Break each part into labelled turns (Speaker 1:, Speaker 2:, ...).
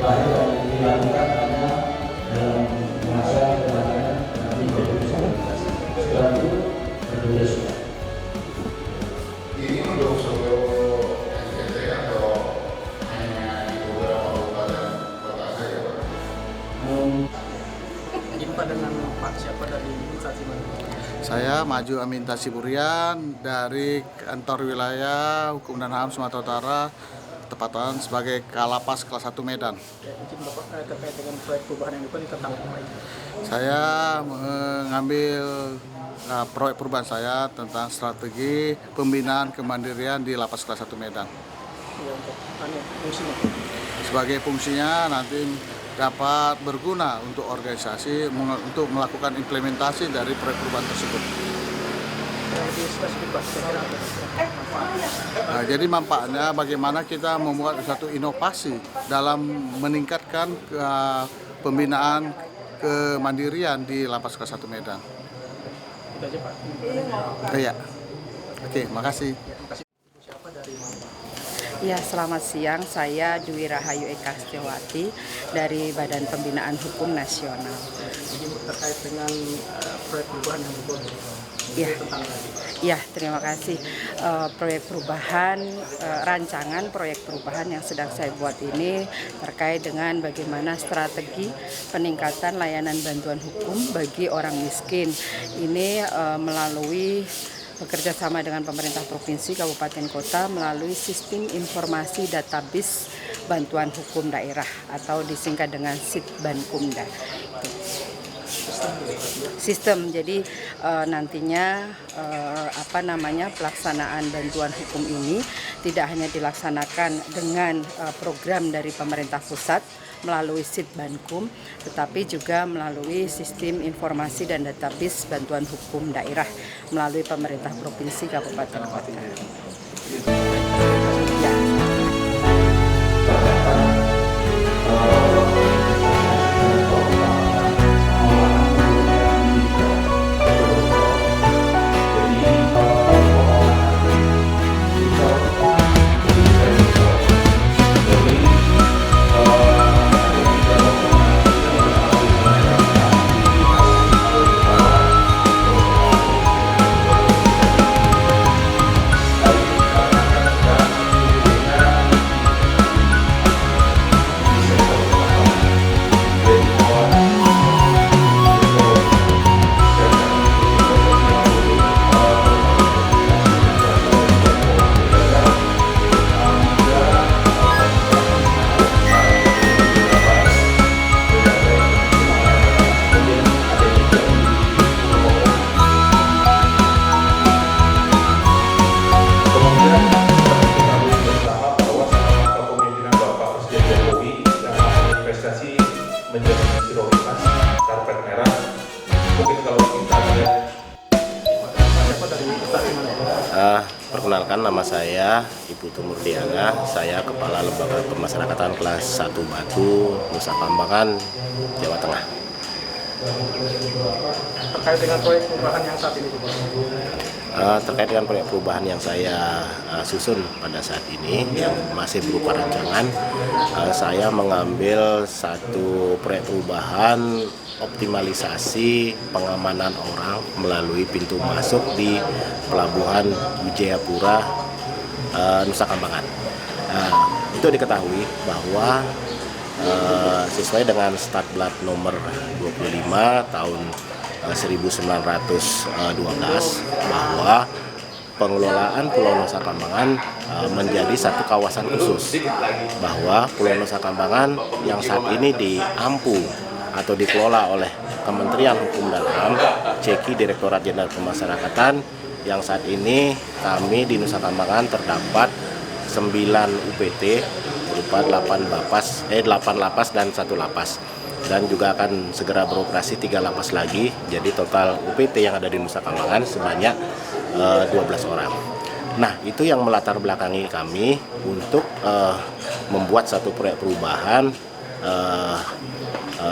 Speaker 1: terakhir yang dilakukan hanya dalam masa kedatangan nanti 2019. Setelah itu berbeda sudah.
Speaker 2: Ini untuk seluruh NTT atau hanya di beberapa kabupaten kota saja, Pak?
Speaker 3: Jumpa dengan Pak siapa dari instansi mana?
Speaker 4: Saya Maju Amin Tasiburian dari Kantor Wilayah Hukum dan HAM Sumatera Utara, tepatan sebagai Kalapas kelas 1 Medan.
Speaker 3: Izin Bapak terkait dengan proyek perubahan yang dilakukan tentang apa ini?
Speaker 4: Saya mengambil proyek perubahan saya tentang strategi pembinaan kemandirian di Lapas kelas 1 Medan.
Speaker 3: Ya, untuk fungsinya.
Speaker 4: Sebagai fungsinya nanti dapat berguna untuk organisasi untuk melakukan implementasi dari proyek perubahan tersebut.
Speaker 3: Lebih spesifik Pak, kira-kira apa manfaatnya?
Speaker 4: Jadi manfaatnya bagaimana kita membuat satu inovasi dalam meningkatkan pembinaan kemandirian di Lapas kelas 1 Medan.
Speaker 3: Itu aja Pak.
Speaker 4: Iya. Oke, makasih.
Speaker 3: Siapa dari mana?
Speaker 5: Ya, selamat siang. Saya Dwi Rahayu Eka Setiawati dari Badan Pembinaan Hukum Nasional.
Speaker 3: Jadi terkait dengan proyek perubahan yang dibuat
Speaker 5: Ya,
Speaker 3: tentang
Speaker 5: ya, terima kasih. Proyek perubahan, rancangan proyek perubahan yang sedang saya buat ini terkait dengan bagaimana strategi peningkatan layanan bantuan hukum bagi orang miskin. Ini melalui bekerja sama dengan pemerintah provinsi, kabupaten, kota melalui sistem informasi database bantuan hukum daerah atau disingkat dengan Sitbankumda. Sistem, jadi nantinya pelaksanaan bantuan hukum ini tidak hanya dilaksanakan dengan program dari pemerintah pusat melalui Sitbankum, tetapi juga melalui sistem informasi dan database bantuan hukum daerah melalui pemerintah provinsi, kabupaten, kota. Ya.
Speaker 6: menjadi prioritas karpet merah. Mungkin kalau kita lihat
Speaker 7: perkenalkan, nama saya Ibu Tumurdiana, saya Kepala Lembaga Pemasyarakatan kelas 1 Batu, Nusa Kambangan, Jawa Tengah.
Speaker 3: Terkait dengan proyek perubahan yang saat ini,
Speaker 7: Terkait dengan proyek perubahan yang saya susun pada saat ini yang masih berupa rancangan, saya mengambil satu proyek perubahan optimalisasi pengamanan orang melalui pintu masuk di Pelabuhan Wijayapura, Nusa Kambangan. Itu diketahui bahwa sesuai dengan Statblad nomor 25 tahun 1912 bahwa pengelolaan Pulau Nusa Kambangan menjadi satu kawasan khusus, bahwa Pulau Nusa Kambangan yang saat ini diampu atau dikelola oleh Kementerian Hukum dan HAM, CEKI Direktorat Jenderal Pemasyarakatan, yang saat ini kami di Nusa Kambangan terdapat 9 UPT berupa 8 lapas dan 1 lapas, dan juga akan segera beroperasi 3 lapas lagi. Jadi total UPT yang ada di Nusa Kambangan sebanyak 12 orang. Nah, itu yang melatar belakangi kami untuk membuat satu proyek perubahan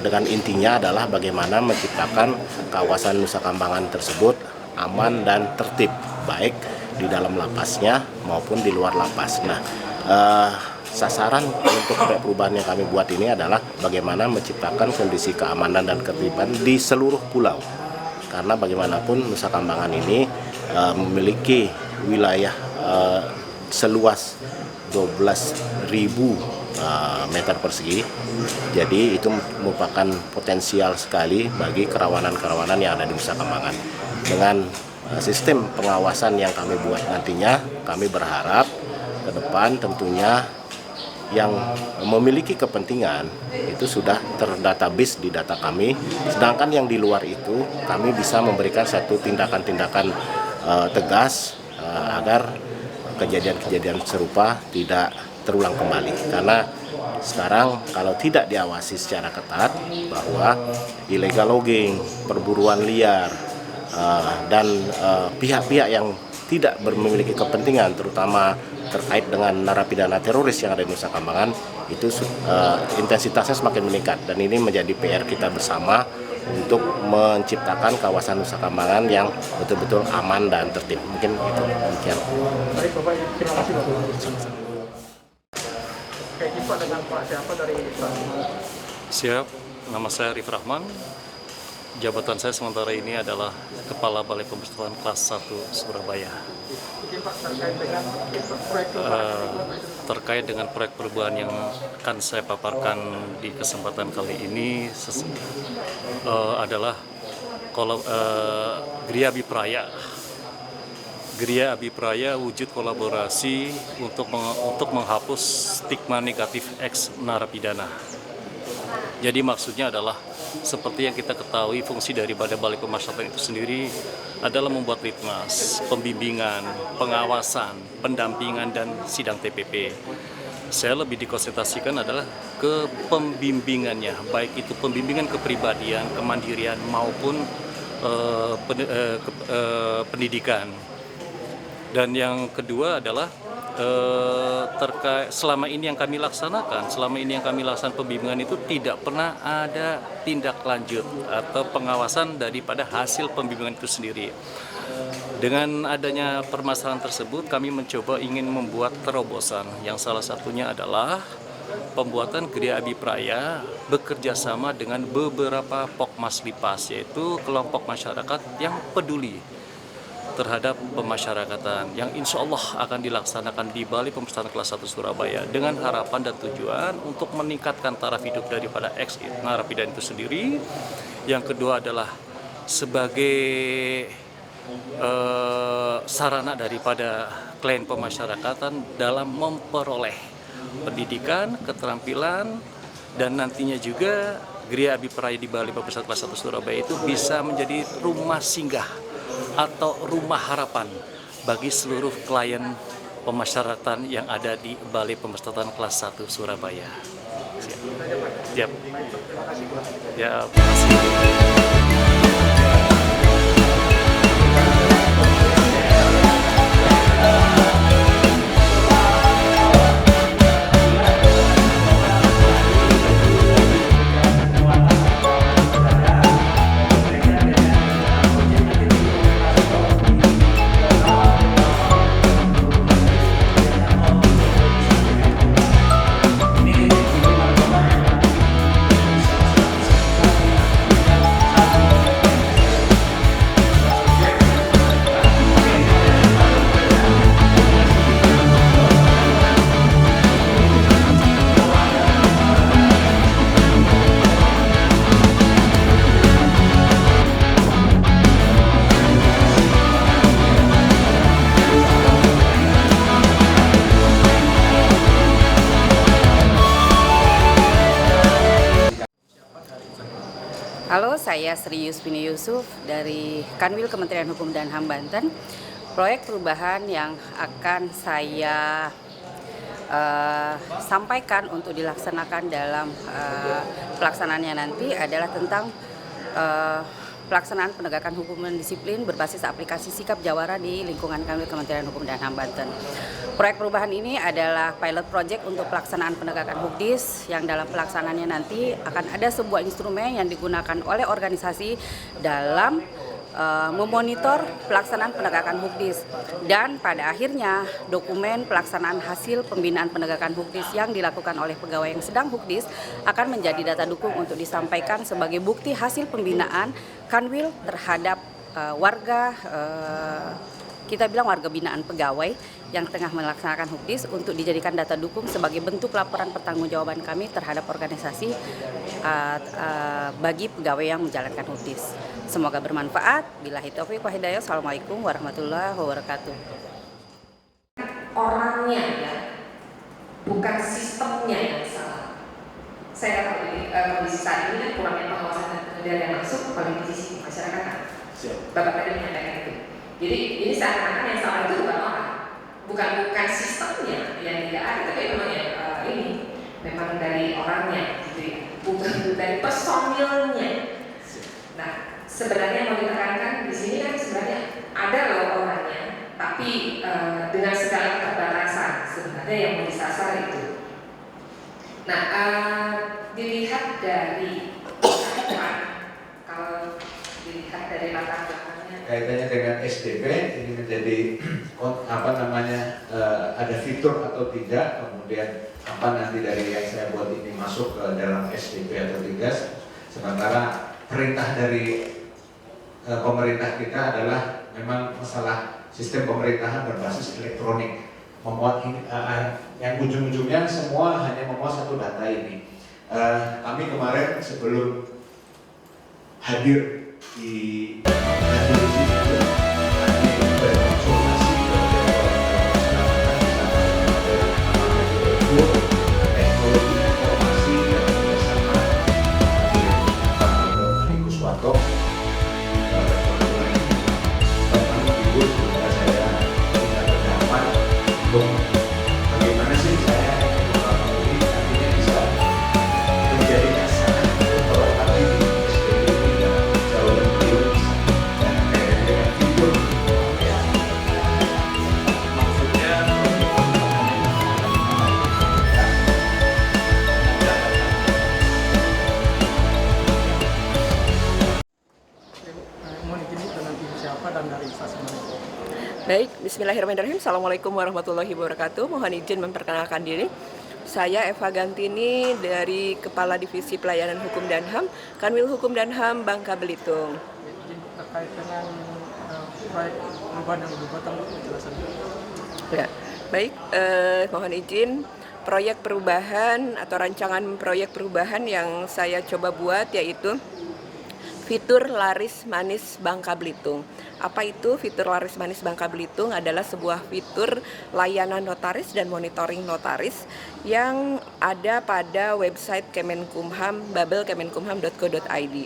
Speaker 7: dengan intinya adalah bagaimana menciptakan kawasan Nusa Kambangan tersebut aman dan tertib, baik di dalam lapasnya maupun di luar lapas. Nah, sasaran untuk proyek perubahan yang kami buat ini adalah bagaimana menciptakan kondisi keamanan dan ketertiban di seluruh pulau. Karena bagaimanapun Nusa Kambangan ini memiliki wilayah seluas 12.000 meter persegi. Jadi itu merupakan potensial sekali bagi kerawanan-kerawanan yang ada di Nusa Kambangan. Dengan sistem pengawasan yang kami buat nantinya, kami berharap ke depan tentunya yang memiliki kepentingan itu sudah terdatabase di data kami, sedangkan yang di luar itu kami bisa memberikan satu tindakan-tindakan tegas agar kejadian-kejadian serupa tidak terulang kembali. Karena sekarang kalau tidak diawasi secara ketat bahwa illegal logging, perburuan liar, dan pihak-pihak yang tidak memiliki kepentingan terutama terkait dengan narapidana teroris yang ada di Nusa Kambangan itu intensitasnya semakin meningkat, dan ini menjadi PR kita bersama untuk menciptakan kawasan Nusa Kambangan yang betul-betul aman dan tertib. Mungkin itu demikian.
Speaker 3: Baik Bapak, terima kasih Bapak. Oke, jumpa dengan Pak siapa dari
Speaker 8: Siap, nama saya Arif Rahman. Jabatan saya sementara ini adalah Kepala Balai Pemusatan Kelas 1 Surabaya.
Speaker 3: Mungkin Pak terkait dengan proyek
Speaker 8: Terkait dengan proyek perubahan yang akan saya paparkan di kesempatan kali ini adalah Gria Abipraya. Gria Abipraya wujud kolaborasi untuk menghapus stigma negatif ex narapidana. Jadi maksudnya adalah seperti yang kita ketahui, fungsi daripada Balai Pemusatan itu sendiri adalah membuat litmas, pembimbingan, pengawasan, pendampingan, dan sidang TPP. Saya lebih dikonsentrasikan adalah ke pembimbingannya, baik itu pembimbingan kepribadian, kemandirian, maupun pendidikan. Dan yang kedua adalah terkait selama ini yang kami laksanakan pembimbingan itu tidak pernah ada tindak lanjut atau pengawasan daripada hasil pembimbingan itu sendiri. Dengan adanya permasalahan tersebut, kami mencoba ingin membuat terobosan yang salah satunya adalah pembuatan Gria Abipraya bekerja sama dengan beberapa Pokmas Lipas, yaitu kelompok masyarakat yang peduli terhadap pemasyarakatan yang insya Allah akan dilaksanakan di Balai Pemusatan Kelas 1 Surabaya dengan harapan dan tujuan untuk meningkatkan taraf hidup daripada ex narapidana itu sendiri. Yang kedua adalah sebagai sarana daripada klien pemasyarakatan dalam memperoleh pendidikan, keterampilan, dan nantinya juga Gria Abipraya di Balai Pemusatan Kelas 1 Surabaya itu bisa menjadi rumah singgah atau rumah harapan bagi seluruh klien pemasyarakatan yang ada di Balai Pemusatan Kelas 1 Surabaya. Siap. Ya, terima kasih.
Speaker 5: Halo, saya Sri Yusfini Yusuf dari Kanwil Kementerian Hukum dan HAM Banten. Proyek perubahan yang akan saya sampaikan untuk dilaksanakan dalam pelaksanaannya nanti adalah tentang pelaksanaan penegakan hukum dan disiplin berbasis aplikasi sikap jawara di lingkungan Kanwil Kementerian Hukum dan HAM Banten. Proyek perubahan ini adalah pilot project untuk pelaksanaan penegakan HUKDIS yang dalam pelaksanaannya nanti akan ada sebuah instrumen yang digunakan oleh organisasi dalam memonitor pelaksanaan penegakan Hukdis, dan pada akhirnya dokumen pelaksanaan hasil pembinaan penegakan Hukdis yang dilakukan oleh pegawai yang sedang Hukdis akan menjadi data dukung untuk disampaikan sebagai bukti hasil pembinaan Kanwil terhadap warga, kita bilang warga binaan pegawai yang tengah melaksanakan Hukdis, untuk dijadikan data dukung sebagai bentuk laporan pertanggungjawaban kami terhadap organisasi bagi pegawai yang menjalankan Hukdis. Semoga bermanfaat. Billahi taufiq wa hidayah. Assalamualaikum warahmatullahi wabarakatuh.
Speaker 9: Orangnya ya, bukan sistemnya yang salah. Saya katakan ini kondisi saat ini kan kurangnya pengawasan dan pengendalian yang masuk politisi masyarakat. Bapak tadi menyampaikan itu. Jadi ini seakan-akan yang salah itu bukan orang, bukan sistemnya yang tidak ada, tapi memang ini memang dari orangnya, gitu ya, bukan dari personilnya. Nah, sebenarnya mau ditekankan di sini kan sebenarnya ada loh orangnya, tapi dengan segala keterbatasan sebenarnya yang mau disasar itu. Nah, dilihat dari kalau dilihat dari latar belakangnya
Speaker 1: kaitannya dengan SDP ini menjadi ada fitur atau tidak, kemudian apa nanti dari yang saya buat ini masuk ke dalam SDP atau tidak. Sementara perintah dari pemerintah kita adalah memang masalah sistem pemerintahan berbasis elektronik, memuat yang ujung-ujungnya semua hanya memuat satu data ini. Kami kemarin sebelum hadir di sini berkonsultasi teknologi informasi dan bersama Pak Kuswanto ibu juga saya minta pendapat untuk bagaimana sih saya ini nantinya bisa menjadi dasar kalau nanti di SDG ini jauh lebih bisa dan dengan fitur maksudnya
Speaker 3: Mohon izin dengan ibu siapa dan dari instansi mana?
Speaker 10: Baik, bismillahirrahmanirrahim. Assalamualaikum warahmatullahi wabarakatuh. Mohon izin memperkenalkan diri. Saya Eva Gantini dari Kepala Divisi Pelayanan Hukum dan HAM, Kanwil Hukum dan HAM Bangka Belitung.
Speaker 3: Izin terkait dengan proyek perubahan yang dibuat penjelasan.
Speaker 10: Ya, baik. Mohon izin. Proyek perubahan atau rancangan proyek perubahan yang saya coba buat yaitu fitur Laris Manis Bangka Belitung. Apa itu fitur Laris Manis Bangka Belitung? Adalah sebuah fitur layanan notaris dan monitoring notaris yang ada pada website Kemenkumham, babelkemenkumham.go.id.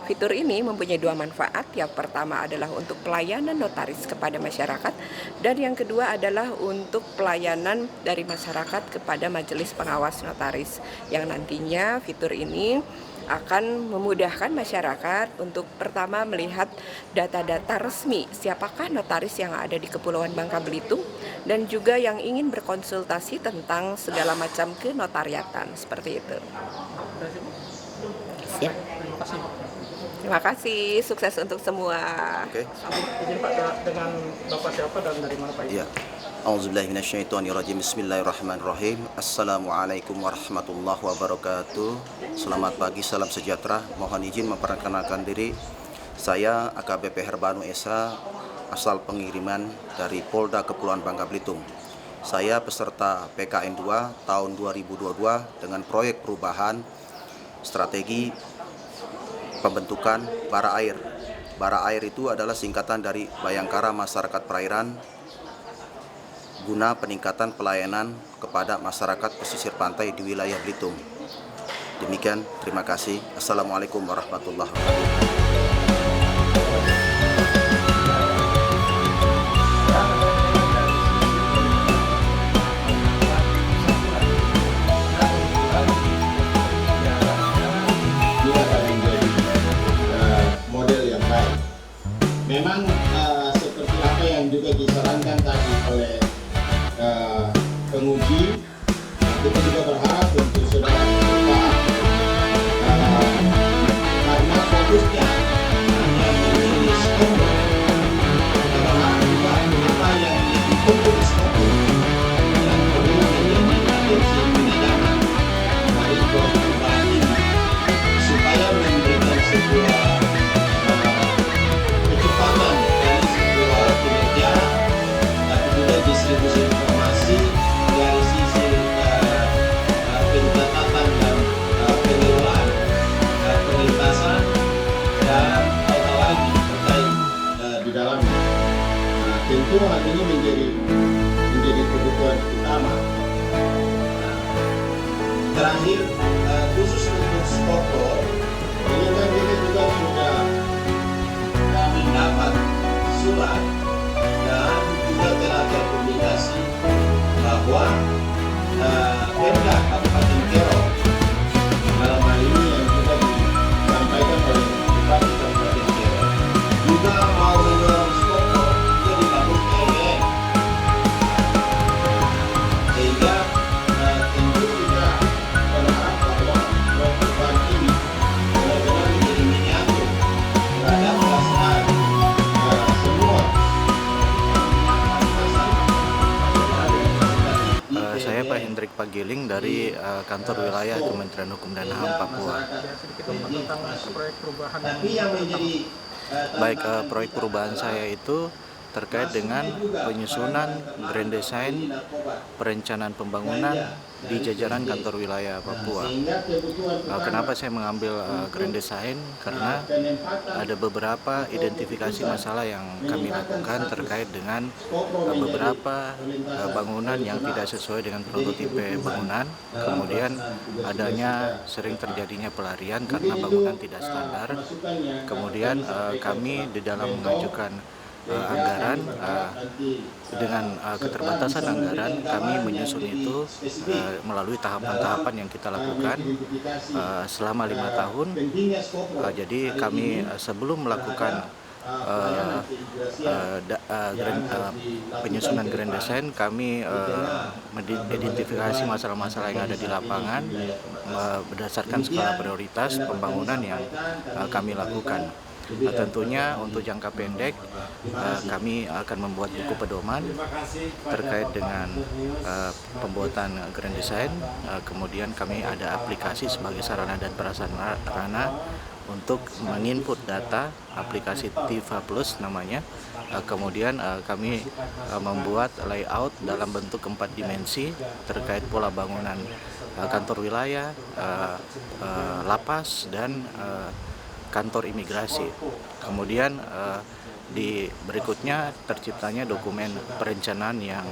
Speaker 10: Fitur ini mempunyai dua manfaat. Yang pertama adalah untuk pelayanan notaris kepada masyarakat, dan yang kedua adalah untuk pelayanan dari masyarakat kepada majelis pengawas notaris, yang nantinya fitur ini akan memudahkan masyarakat untuk pertama melihat data-data resmi siapakah notaris yang ada di Kepulauan Bangka Belitung, dan juga yang ingin berkonsultasi tentang segala macam kenotariatan seperti itu. Siap. Terima kasih, sukses untuk semua.
Speaker 3: Oke. Izin Pak, dengan Bapak siapa dan dari mana Pak?
Speaker 11: Iya. Auzubillahi minasyaitonirrajim. Bismillahirrahmanirrahim. Assalamualaikum warahmatullahi wabarakatuh. Selamat pagi, salam sejahtera. Mohon izin memperkenalkan diri. Saya AKBP Herbanu Esa, asal pengiriman dari Polda Kepulauan Bangka Belitung. Saya peserta PKN 2 tahun 2022 dengan proyek perubahan strategi pembentukan bara air. Bara air itu adalah singkatan dari Bayangkara Masyarakat Perairan guna peningkatan pelayanan kepada masyarakat pesisir pantai di wilayah Belitung. Demikian, terima kasih. Assalamualaikum warahmatullahi wabarakatuh.
Speaker 12: Model yang baik. Memang seperti apa yang juga disarankan tadi oleh penguji, kita juga berharap untuk saudara karena fokusnya tentu hal ini menjadi kebutuhan utama. Nah, terakhir, khusus untuk sponsor, ini kan kita juga sudah mendapat surat dan juga telah terpublikasi bahwa Pemda Kabupaten Kero dalam hal ini yang sudah disampaikan oleh Bupati Kabupaten Kero juga mau mendorong sponsor juga dibangun PLN, sehingga tentu kita berharap bahwa program ini benar-benar menjadi miniatur terhadap pelaksanaan semua.
Speaker 13: Saya Pak Hendrik Pagiling dari kantor wilayah Kementerian Hukum dan HAM Papua. Baik, proyek perubahan saya itu terkait dengan penyusunan grand design perencanaan pembangunan di jajaran kantor wilayah Papua. Kenapa saya mengambil grand design? Karena ada beberapa identifikasi masalah yang kami lakukan terkait dengan beberapa bangunan yang tidak sesuai dengan prototipe bangunan. Kemudian adanya sering terjadinya pelarian karena bangunan tidak standar. Kemudian kami di dalam mengajukan anggaran, dengan keterbatasan anggaran kami menyusun itu melalui tahapan-tahapan yang kita lakukan selama 5 tahun. Jadi kami sebelum melakukan penyusunan grand design, kami mengidentifikasi masalah-masalah yang ada di lapangan berdasarkan skala prioritas pembangunan yang kami lakukan. Tentunya untuk jangka pendek kami akan membuat buku pedoman terkait dengan pembuatan grand design. Kemudian kami ada aplikasi sebagai sarana dan prasarana untuk menginput data, aplikasi Tiva Plus namanya. Kemudian kami membuat layout dalam bentuk 4 dimensi terkait pola bangunan kantor wilayah, lapas, dan kantor imigrasi. Kemudian di berikutnya terciptanya dokumen perencanaan yang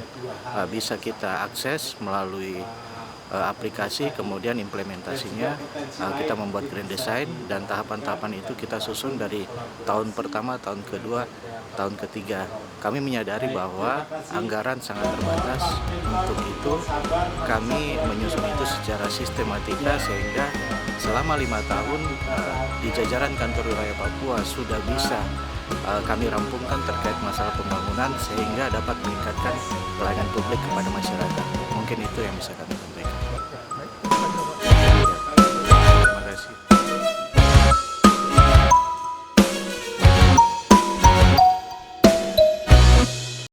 Speaker 13: bisa kita akses melalui aplikasi. Kemudian implementasinya kita membuat grand design, dan tahapan-tahapan itu kita susun dari tahun pertama, tahun kedua, tahun ketiga. Kami menyadari bahwa anggaran sangat terbatas. Untuk itu kami menyusun itu secara sistematika sehingga selama 5 tahun di jajaran kantor wilayah Papua sudah bisa kami rampungkan terkait masalah pembangunan sehingga dapat meningkatkan pelayanan publik kepada masyarakat. Mungkin itu yang bisa kami lakukan.